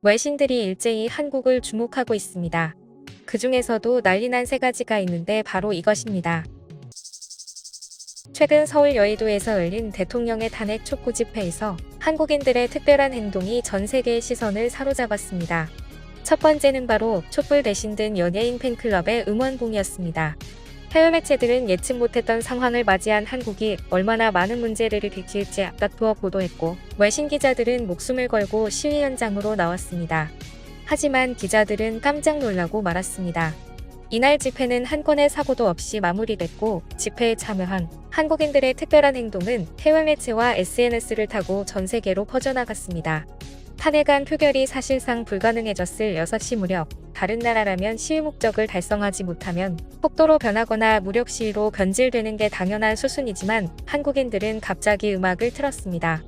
외신들이 일제히 한국을 주목하고 있습니다. 그 중에서도 난리난 세 가지가 있는데 바로 이것입니다. 최근 서울 여의도에서 열린 대통령의 탄핵 촉구 집회에서 한국인들의 특별한 행동이 전 세계의 시선을 사로잡았습니다. 첫 번째는 바로 촛불 대신 든 연예인 팬클럽의 응원봉이었습니다. 해외 매체들은 예측 못했던 상황을 맞이한 한국이 얼마나 많은 문제를 일으킬지 앞다투어 보도했고, 외신 기자들은 목숨을 걸고 시위 현장으로 나왔습니다. 하지만 기자들은 깜짝 놀라고 말았습니다. 이날 집회는 한 건의 사고도 없이 마무리됐고, 집회에 참여한 한국인들의 특별한 행동은 해외 매체와 SNS를 타고 전 세계로 퍼져나갔습니다. 탄핵안 표결이 사실상 불가능해졌을 6시 무렵, 다른 나라라면 시위 목적을 달성하지 못하면 폭도로 변하거나 무력 시위로 변질되는 게 당연한 수순이지만 한국인들은 갑자기 음악을 틀었습니다.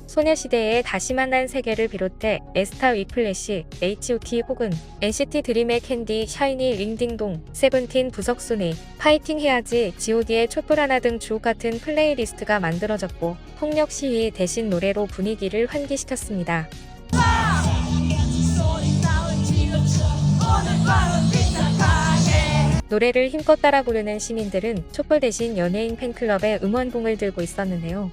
소녀시대의 다시 만난 세계를 비롯해 에스타 위플래시, H.O.T 혹은 NCT 드림의 캔디, 샤이니, 링딩동, 세븐틴, 부석순이, 파이팅 해야지, G.O.D의 촛불 하나 등 주옥 같은 플레이리스트가 만들어졌고, 폭력 시위 대신 노래로 분위기를 환기시켰습니다. 노래를 힘껏 따라 부르는 시민들은 촛불 대신 연예인 팬클럽의 응원봉을 들고 있었는데요.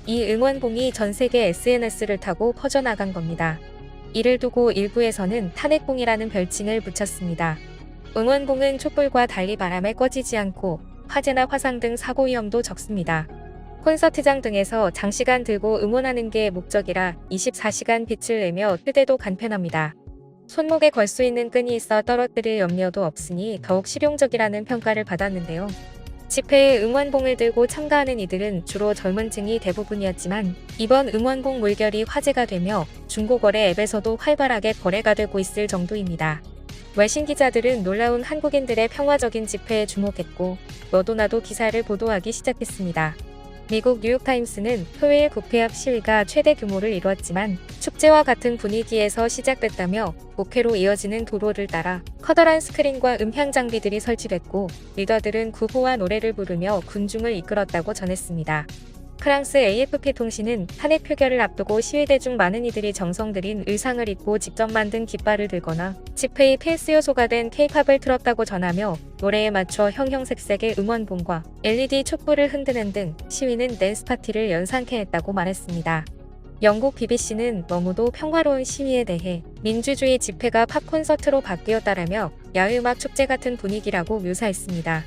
이 응원봉이 전 세계 SNS를 타고 퍼져나간 겁니다. 이를 두고 일부에서는 탄핵봉이라는 별칭을 붙였습니다. 응원봉은 촛불과 달리 바람에 꺼지지 않고 화재나 화상 등 사고 위험도 적습니다. 콘서트장 등에서 장시간 들고 응원하는 게 목적이라 24시간 빛을 내며 휴대도 간편합니다. 손목에 걸 수 있는 끈이 있어 떨어뜨릴 염려도 없으니 더욱 실용적이라는 평가를 받았는데요. 집회에 응원봉을 들고 참가하는 이들은 주로 젊은 층이 대부분이었지만 이번 응원봉 물결이 화제가 되며 중고거래 앱에서도 활발하게 거래가 되고 있을 정도입니다. 외신 기자들은 놀라운 한국인들의 평화적인 집회에 주목했고 너도 나도 기사를 보도하기 시작했습니다. 미국 뉴욕타임스는 토요일 국회 앞 시위가 최대 규모를 이루었지만 축제와 같은 분위기에서 시작됐다며 목회로 이어지는 도로를 따라 커다란 스크린과 음향 장비들이 설치됐고 리더들은 구호와 노래를 부르며 군중을 이끌었다고 전했습니다. 프랑스 AFP 통신은 탄핵 표결을 앞두고 시위대 중 많은 이들이 정성 들인 의상을 입고 직접 만든 깃발을 들거나 집회의 필수 요소가 된 K-팝을 틀었다고 전하며 노래에 맞춰 형형색색의 응원봉과 LED 촛불을 흔드는 등 시위는 댄스 파티를 연상케 했다고 말했습니다. 영국 BBC는 너무도 평화로운 시위에 대해 민주주의 집회가 팝콘서트로 바뀌었다라며 야외음악 축제 같은 분위기라고 묘사했습니다.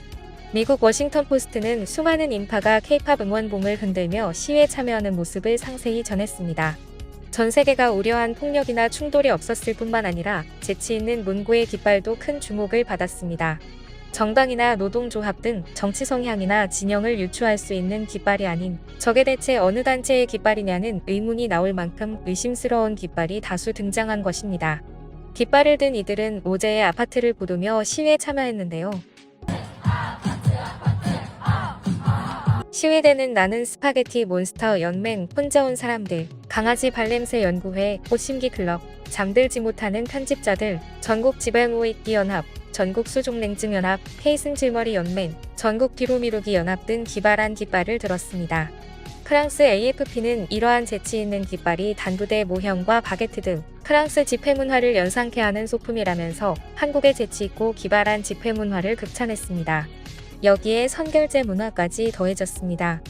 미국 워싱턴 포스트는 수많은 인파가 K-팝 응원봉을 흔들며 시위에 참여하는 모습을 상세히 전했습니다. 전 세계가 우려한 폭력이나 충돌이 없었을 뿐만 아니라 재치 있는 문구의 깃발도 큰 주목을 받았습니다. 정당이나 노동조합 등 정치 성향이나 진영을 유추할 수 있는 깃발이 아닌 저게 대체 어느 단체의 깃발이냐는 의문이 나올 만큼 의심스러운 깃발이 다수 등장한 것입니다. 깃발을 든 이들은 오제의 아파트를 부르며 시위에 참여했는데요. 시위대는 나는 스파게티 몬스터 연맹, 혼자 온 사람들, 강아지 발냄새 연구회, 꽃심기 클럽, 잠들지 못하는 편집자들, 전국 지방오이기 연합, 전국 수족냉증 연합, 헤이슨 질머리 연맹, 전국 뒤로 미루기 연합 등 기발한 깃발을 들었습니다. 프랑스 AFP는 이러한 재치 있는 깃발이 단부대 모형과 바게트 등 프랑스 집회 문화를 연상케 하는 소품이라면서 한국의 재치 있고 기발한 집회 문화를 극찬했습니다. 여기에 선결제 문화까지 더해졌습니다.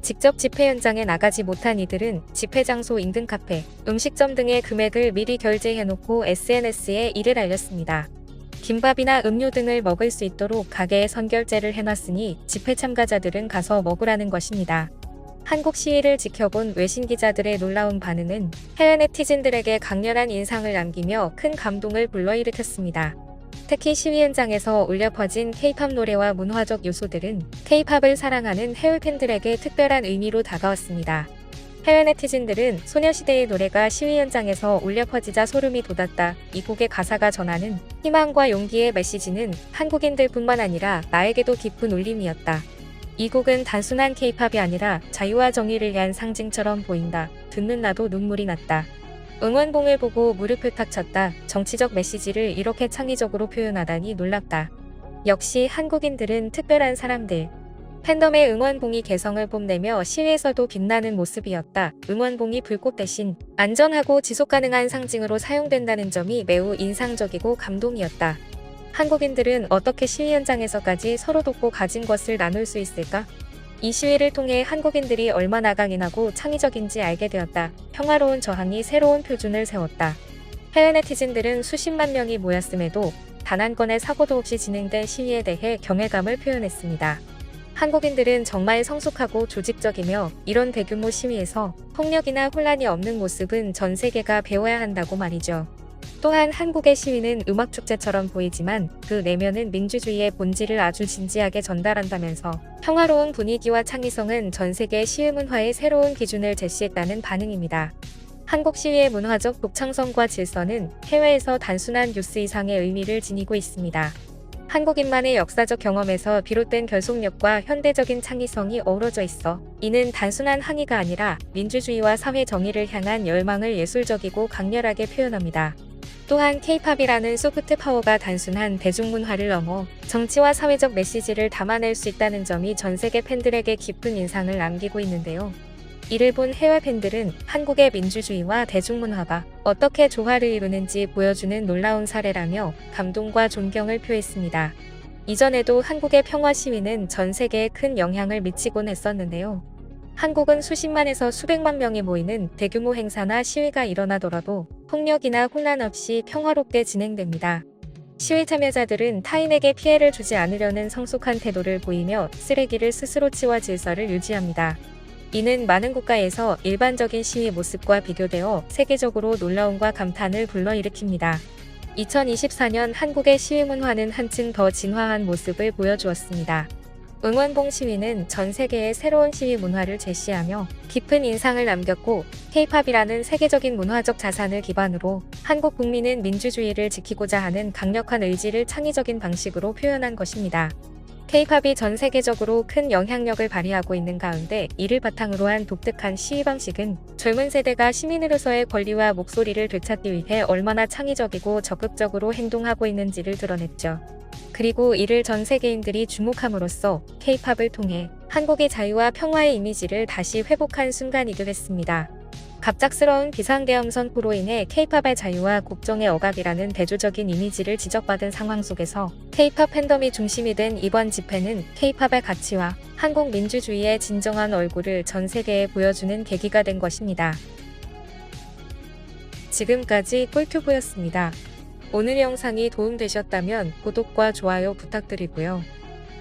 직접 집회 현장에 나가지 못한 이들은 집회 장소 인근 카페, 음식점 등의 금액을 미리 결제해놓고 SNS에 이를 알렸습니다. 김밥이나 음료 등을 먹을 수 있도록 가게에 선결제를 해놨으니 집회 참가자들은 가서 먹으라는 것입니다. 한국 시위를 지켜본 외신 기자들의 놀라운 반응은 해외 네티즌들에게 강렬한 인상을 남기며 큰 감동을 불러일으켰습니다. 특히 시위 현장에서 울려 퍼진 K-팝 노래와 문화적 요소들은 K-팝을 사랑하는 해외 팬들에게 특별한 의미로 다가왔습니다. 해외 네티즌들은 소녀시대의 노래가 시위 현장에서 울려 퍼지자 소름이 돋았다. 이 곡의 가사가 전하는 희망과 용기의 메시지는 한국인들뿐만 아니라 나에게도 깊은 울림이었다. 이 곡은 단순한 K-팝이 아니라 자유와 정의를 위한 상징처럼 보인다. 듣는 나도 눈물이 났다. 응원봉을 보고 무릎을 탁 쳤다. 정치적 메시지를 이렇게 창의적으로 표현하다니 놀랍다. 역시 한국인들은 특별한 사람들. 팬덤의 응원봉이 개성을 뽐내며 시위에서도 빛나는 모습이었다. 응원봉이 불꽃 대신 안전하고 지속가능한 상징으로 사용된다는 점이 매우 인상적이고 감동이었다. 한국인들은 어떻게 시위 현장에서까지 서로 돕고 가진 것을 나눌 수 있을까? 이 시위를 통해 한국인들이 얼마나 강인하고 창의적인지 알게 되었다. 평화로운 저항이 새로운 표준을 세웠다. 해외 네티즌들은 수십만 명이 모였음에도 단 한 건의 사고도 없이 진행된 시위에 대해 경외감을 표현했습니다. 한국인들은 정말 성숙하고 조직적이며 이런 대규모 시위에서 폭력이나 혼란이 없는 모습은 전 세계가 배워야 한다고 말이죠. 또한 한국의 시위는 음악축제처럼 보이지만 그 내면은 민주주의의 본질을 아주 진지하게 전달한다면서 평화로운 분위기와 창의성은 전 세계 시위 문화의 새로운 기준을 제시했다는 반응입니다. 한국 시위의 문화적 독창성과 질서는 해외에서 단순한 뉴스 이상의 의미를 지니고 있습니다. 한국인만의 역사적 경험에서 비롯된 결속력과 현대적인 창의성이 어우러져 있어 이는 단순한 항의가 아니라 민주주의와 사회 정의를 향한 열망을 예술적이고 강렬하게 표현합니다. 또한 K-팝이라는 소프트 파워가 단순한 대중문화를 넘어 정치와 사회적 메시지를 담아낼 수 있다는 점이 전 세계 팬들에게 깊은 인상을 남기고 있는데요. 이를 본 해외 팬들은 한국의 민주주의와 대중문화가 어떻게 조화를 이루는지 보여주는 놀라운 사례라며 감동과 존경을 표했습니다. 이전에도 한국의 평화 시위는 전 세계에 큰 영향을 미치곤 했었는데요. 한국은 수십만에서 수백만 명이 모이는 대규모 행사나 시위가 일어나더라도 폭력이나 혼란 없이 평화롭게 진행됩니다. 시위 참여자들은 타인에게 피해를 주지 않으려는 성숙한 태도를 보이며 쓰레기를 스스로 치워 질서를 유지합니다. 이는 많은 국가에서 일반적인 시위 모습과 비교되어 세계적으로 놀라움과 감탄을 불러일으킵니다. 2024년 한국의 시위 문화는 한층 더 진화한 모습을 보여주었습니다. 응원봉 시위는 전 세계의 새로운 시위 문화를 제시하며 깊은 인상을 남겼고 K-팝이라는 세계적인 문화적 자산을 기반으로 한국 국민은 민주주의를 지키고자 하는 강력한 의지를 창의적인 방식으로 표현한 것입니다. K-팝이 전 세계적으로 큰 영향력을 발휘하고 있는 가운데 이를 바탕으로 한 독특한 시위 방식은 젊은 세대가 시민으로서의 권리와 목소리를 되찾기 위해 얼마나 창의적이고 적극적으로 행동하고 있는지를 드러냈죠. 그리고 이를 전 세계인들이 주목함으로써 K-팝을 통해 한국의 자유와 평화의 이미지를 다시 회복한 순간이기도 했습니다. 갑작스러운 비상계엄 선포로 인해 K-팝의 자유와 국정의 억압이라는 대조적인 이미지를 지적받은 상황 속에서 K-팝 팬덤이 중심이 된 이번 집회는 K-팝의 가치와 한국 민주주의의 진정한 얼굴을 전 세계에 보여주는 계기가 된 것입니다. 지금까지 꿀튜브였습니다. 오늘 영상이 도움되셨다면 구독과 좋아요 부탁드리고요.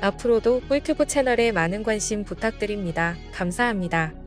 앞으로도 꿀튜브 채널에 많은 관심 부탁드립니다. 감사합니다.